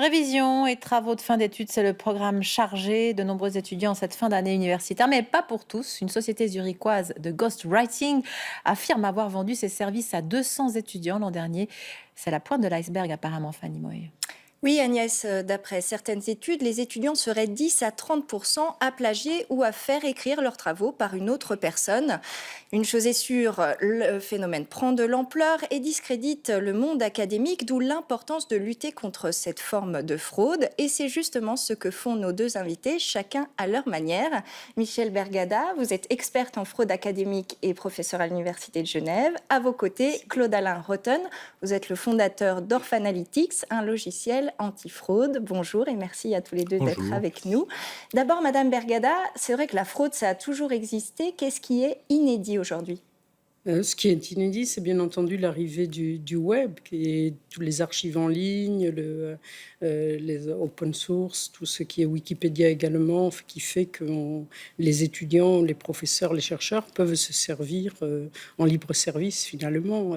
Révision et travaux de fin d'études, c'est le programme chargé de nombreux étudiants en cette fin d'année universitaire, mais pas pour tous. Une société zurichoise de ghostwriting affirme avoir vendu ses services à 200 étudiants l'an dernier. C'est la pointe de l'iceberg apparemment, Fanny Moy. Oui, Agnès, d'après certaines études, les étudiants seraient 10 à 30% à plagier ou à faire écrire leurs travaux par une autre personne. Une chose est sûre, le phénomène prend de l'ampleur et discrédite le monde académique, d'où l'importance de lutter contre cette forme de fraude. Et c'est justement ce que font nos deux invités, chacun à leur manière. Michel Bergada, vous êtes experte en fraude académique et professeur à l'Université de Genève. À vos côtés, Claude-Alain Rotten, vous êtes le fondateur d'Orphanalytics, un logiciel anti-fraude. Bonjour et merci à tous les deux d'être avec nous. D'abord, Madame Bergada, c'est vrai que la fraude, ça a toujours existé. Qu'est-ce qui est inédit aujourd'hui ? Ce qui est inédit, c'est bien entendu l'arrivée du web, et tous les archives en ligne, les open source, tout ce qui est Wikipédia également, qui fait que les étudiants, les professeurs, les chercheurs peuvent se servir en libre service finalement,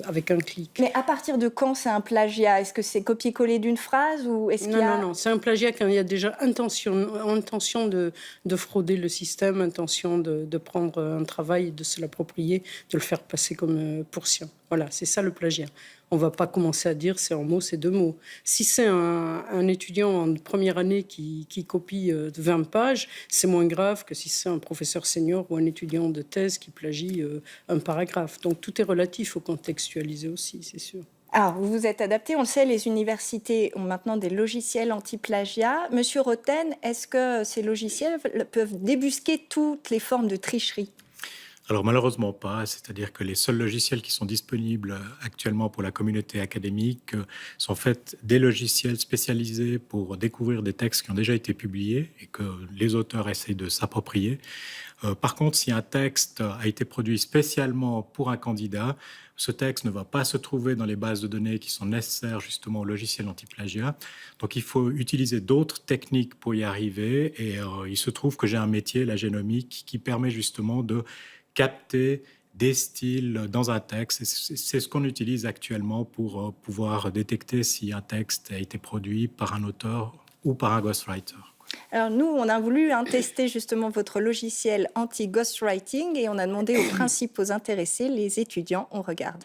avec un clic. Mais à partir de quand c'est un plagiat ? Est-ce que c'est copier-coller d'une phrase ou est-ce qu'il y a... Non, c'est un plagiat quand il y a déjà intention de frauder le système, intention de prendre un travail et de se l'approprier, de le faire passer comme pour sien. Voilà, c'est ça le plagiat. On ne va pas commencer à dire c'est un mot, c'est deux mots. Si c'est un étudiant en première année qui copie 20 pages, c'est moins grave que si c'est un professeur senior ou un étudiant de thèse qui plagie un paragraphe. Donc tout est relatif, il faut contextualiser aussi, c'est sûr. Alors, vous vous êtes adapté, on le sait, les universités ont maintenant des logiciels anti-plagiat. Monsieur Rotten, est-ce que ces logiciels peuvent débusquer toutes les formes de tricherie ? Alors malheureusement pas, c'est-à-dire que les seuls logiciels qui sont disponibles actuellement pour la communauté académique sont en fait des logiciels spécialisés pour découvrir des textes qui ont déjà été publiés et que les auteurs essayent de s'approprier. Par contre, si un texte a été produit spécialement pour un candidat, ce texte ne va pas se trouver dans les bases de données qui sont nécessaires justement au logiciel anti-plagiat. Donc il faut utiliser d'autres techniques pour y arriver et il se trouve que j'ai un métier, la génomique, qui permet justement de capter des styles dans un texte. C'est ce qu'on utilise actuellement pour pouvoir détecter si un texte a été produit par un auteur ou par un ghostwriter. Alors nous, on a voulu tester justement votre logiciel anti-ghostwriting et on a demandé aux principaux intéressés, les étudiants. On regarde.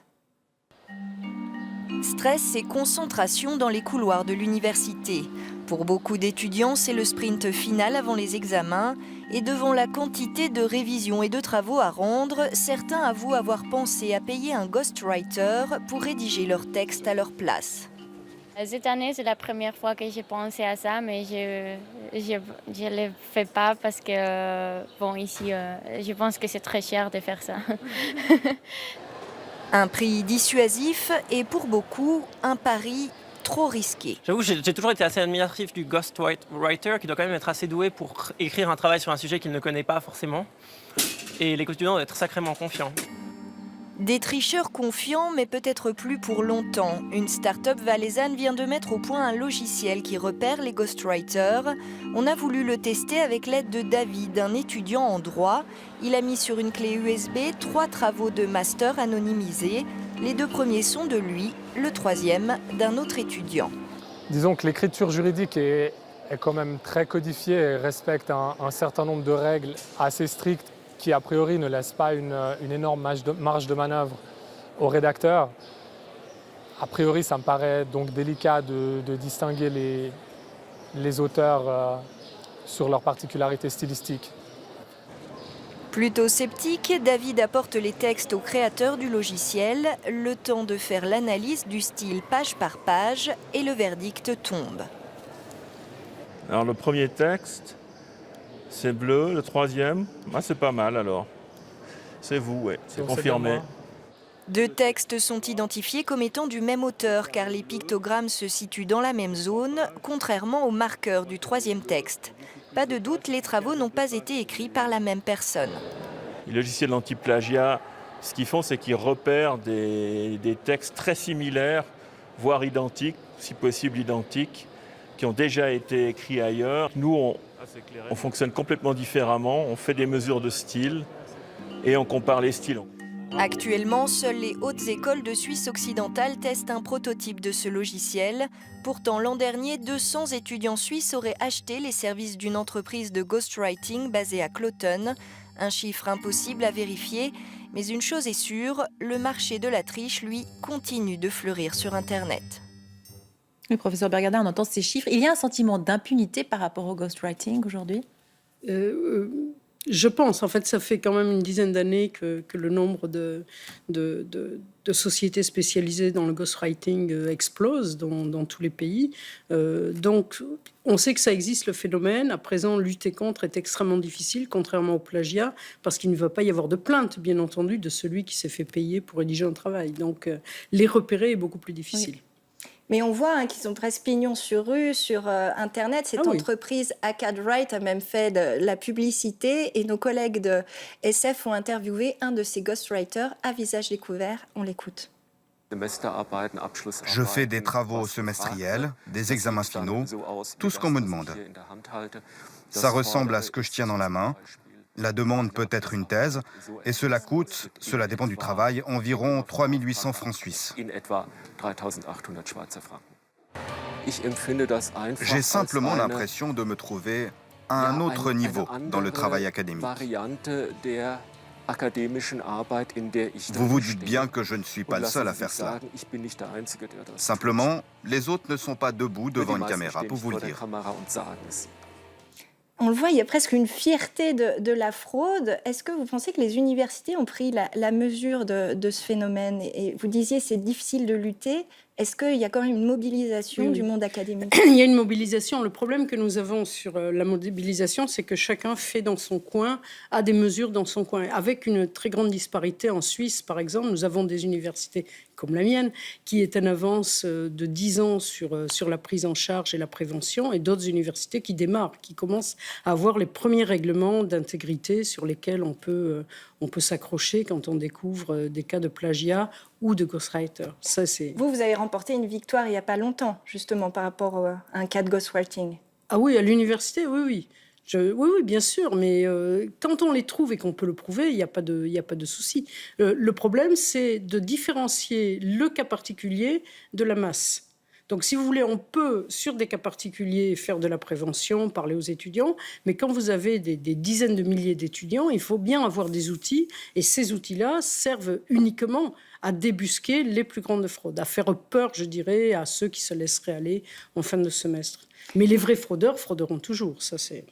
Stress et concentration dans les couloirs de l'université. Pour beaucoup d'étudiants, c'est le sprint final avant les examens. Et devant la quantité de révisions et de travaux à rendre, certains avouent avoir pensé à payer un ghostwriter pour rédiger leur texte à leur place. Cette année, c'est la première fois que j'ai pensé à ça, mais je ne le fais pas parce que, ici, je pense que c'est très cher de faire ça. Un prix dissuasif et pour beaucoup, un pari trop risqué. J'avoue, j'ai toujours été assez admiratif du ghostwriter qui doit quand même être assez doué pour écrire un travail sur un sujet qu'il ne connaît pas forcément. Et les étudiants doivent être sacrément confiants. Des tricheurs confiants, mais peut-être plus pour longtemps. Une start-up valaisanne vient de mettre au point un logiciel qui repère les ghostwriters. On a voulu le tester avec l'aide de David, un étudiant en droit. Il a mis sur une clé USB 3 travaux de master anonymisés. Les 2 premiers sont de lui, le 3e d'un autre étudiant. Disons que l'écriture juridique est quand même très codifiée et respecte un certain nombre de règles assez strictes qui, a priori, ne laissent pas une énorme marge de manœuvre au rédacteur. A priori, ça me paraît donc délicat de distinguer les auteurs sur leurs particularités stylistiques. Plutôt sceptique, David apporte les textes au créateur du logiciel, le temps de faire l'analyse du style page par page et le verdict tombe. Alors le premier texte, c'est bleu, le 3e, c'est pas mal alors. C'est vous, ouais, c'est confirmé. 2 textes sont identifiés comme étant du même auteur car les pictogrammes se situent dans la même zone, contrairement au marqueur du 3e texte. Pas de doute, les travaux n'ont pas été écrits par la même personne. Les logiciels anti-plagiat, ce qu'ils font, c'est qu'ils repèrent des textes très similaires, voire identiques, si possible identiques, qui ont déjà été écrits ailleurs. Nous, on fonctionne complètement différemment, on fait des mesures de style et on compare les styles. Actuellement, seules les hautes écoles de Suisse occidentale testent un prototype de ce logiciel. Pourtant, l'an dernier, 200 étudiants suisses auraient acheté les services d'une entreprise de ghostwriting basée à Cloton. Un chiffre impossible à vérifier, mais une chose est sûre, le marché de la triche, lui, continue de fleurir sur Internet. Oui, professeur Bergada, on entend ces chiffres. Il y a un sentiment d'impunité par rapport au ghostwriting aujourd'hui ? Je pense, en fait, ça fait quand même une dizaine d'années que le nombre de sociétés spécialisées dans le ghostwriting explose dans tous les pays. Donc, on sait que ça existe, le phénomène. À présent, lutter contre est extrêmement difficile, contrairement au plagiat, parce qu'il ne va pas y avoir de plainte, bien entendu, de celui qui s'est fait payer pour rédiger un travail. Donc, les repérer est beaucoup plus difficile. Oui. Mais on voit qu'ils ont presque pignon sur rue, sur Internet. Cette entreprise Acadwrite a même fait de la publicité et nos collègues de SF ont interviewé un de ces ghostwriters à visage découvert. On l'écoute. Je fais des travaux semestriels, des examens finaux, tout ce qu'on me demande. Ça ressemble à ce que je tiens dans la main. La demande peut être une thèse, et cela coûte, cela dépend du travail, environ 3 800 francs suisses. J'ai simplement l'impression de me trouver à un autre niveau dans le travail académique. Vous vous dites bien que je ne suis pas le seul à faire cela. Simplement, les autres ne sont pas debout devant une caméra pour vous le dire. On le voit, il y a presque une fierté de la fraude. Est-ce que vous pensez que les universités ont pris la mesure de ce phénomène ? Et vous disiez c'est difficile de lutter. Est-ce qu'il y a quand même une mobilisation du monde académique ? Il y a une mobilisation. Le problème que nous avons sur la mobilisation, c'est que chacun fait dans son coin, a des mesures dans son coin. Avec une très grande disparité en Suisse, par exemple, nous avons des universités comme la mienne, qui est en avance de 10 ans sur la prise en charge et la prévention, et d'autres universités qui démarrent, qui commencent à avoir les premiers règlements d'intégrité sur lesquels on peut s'accrocher quand on découvre des cas de plagiat ou de ghostwriter. Ça, c'est... Vous avez remporté une victoire il n'y a pas longtemps, justement, par rapport à un cas de ghostwriting. Ah oui, à l'université, oui. Oui, bien sûr, mais quand on les trouve et qu'on peut le prouver, il n'y a pas de souci. Le problème, c'est de différencier le cas particulier de la masse. Donc, si vous voulez, on peut, sur des cas particuliers, faire de la prévention, parler aux étudiants, mais quand vous avez des dizaines de milliers d'étudiants, il faut bien avoir des outils, et ces outils-là servent uniquement à débusquer les plus grandes fraudes, à faire peur, je dirais, à ceux qui se laisseraient aller en fin de semestre. Mais les vrais fraudeurs frauderont toujours, ça c'est...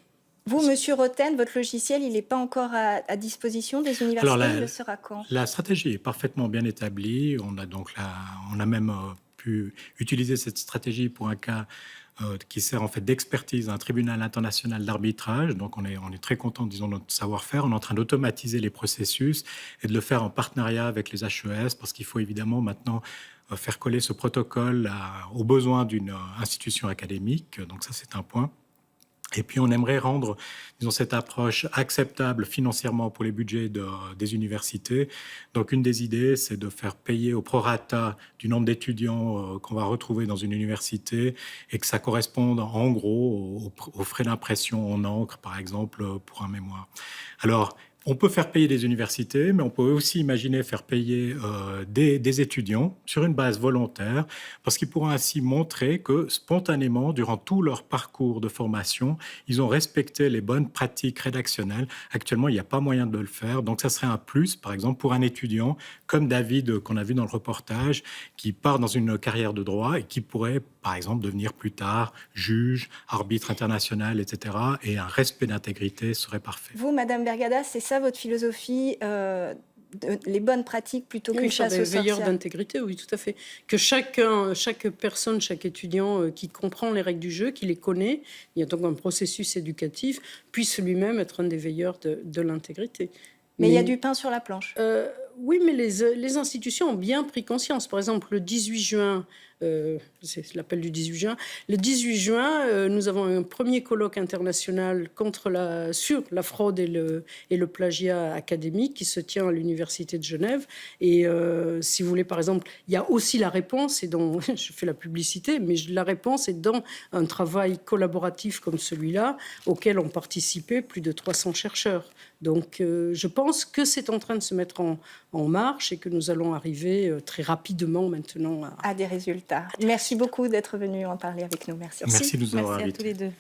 Vous, Monsieur Roten, votre logiciel, il n'est pas encore à disposition des universités. Il le sera quand ? La stratégie est parfaitement bien établie. On a même pu utiliser cette stratégie pour un cas qui sert en fait d'expertise à un tribunal international d'arbitrage. Donc on est très content, disons, de notre savoir-faire. On est en train d'automatiser les processus et de le faire en partenariat avec les HES, parce qu'il faut évidemment maintenant faire coller ce protocole aux besoins d'une institution académique. Donc ça, c'est un point. Et puis, on aimerait rendre, disons, cette approche acceptable financièrement pour les budgets des universités. Donc, une des idées, c'est de faire payer au prorata du nombre d'étudiants qu'on va retrouver dans une université et que ça corresponde, en gros, aux frais d'impression en encre, par exemple, pour un mémoire. Alors, on peut faire payer des universités, mais on peut aussi imaginer faire payer des étudiants sur une base volontaire, parce qu'ils pourront ainsi montrer que spontanément, durant tout leur parcours de formation, ils ont respecté les bonnes pratiques rédactionnelles. Actuellement, il n'y a pas moyen de le faire, donc ça serait un plus, par exemple, pour un étudiant comme David, qu'on a vu dans le reportage, qui part dans une carrière de droit et qui pourrait, par exemple, devenir plus tard juge, arbitre international, etc. Et un respect d'intégrité serait parfait. Vous, Madame Bergada, c'est ça votre philosophie, les bonnes pratiques plutôt qu'une chasse aux sorcières? Veilleur d'intégrité, oui, tout à fait. Que chaque personne, chaque étudiant qui comprend les règles du jeu, qui les connaît, il y a donc un processus éducatif, puisse lui-même être un des veilleurs de l'intégrité. Mais il y a du pain sur la planche. Oui, mais les institutions ont bien pris conscience. Par exemple, le 18 juin c'est l'appel du 18 juin. Le 18 juin, nous avons un premier colloque international sur la fraude et le plagiat académique qui se tient à l'Université de Genève. Et si vous voulez, par exemple, il y a aussi la réponse, et dont je fais la publicité, mais la réponse est dans un travail collaboratif comme celui-là, auquel ont participé plus de 300 chercheurs. Donc, je pense que c'est en train de se mettre en marche et que nous allons arriver très rapidement maintenant à des résultats. Merci beaucoup d'être venu en parler avec nous. Merci. Merci de nous avoir Merci à invités. tous les deux.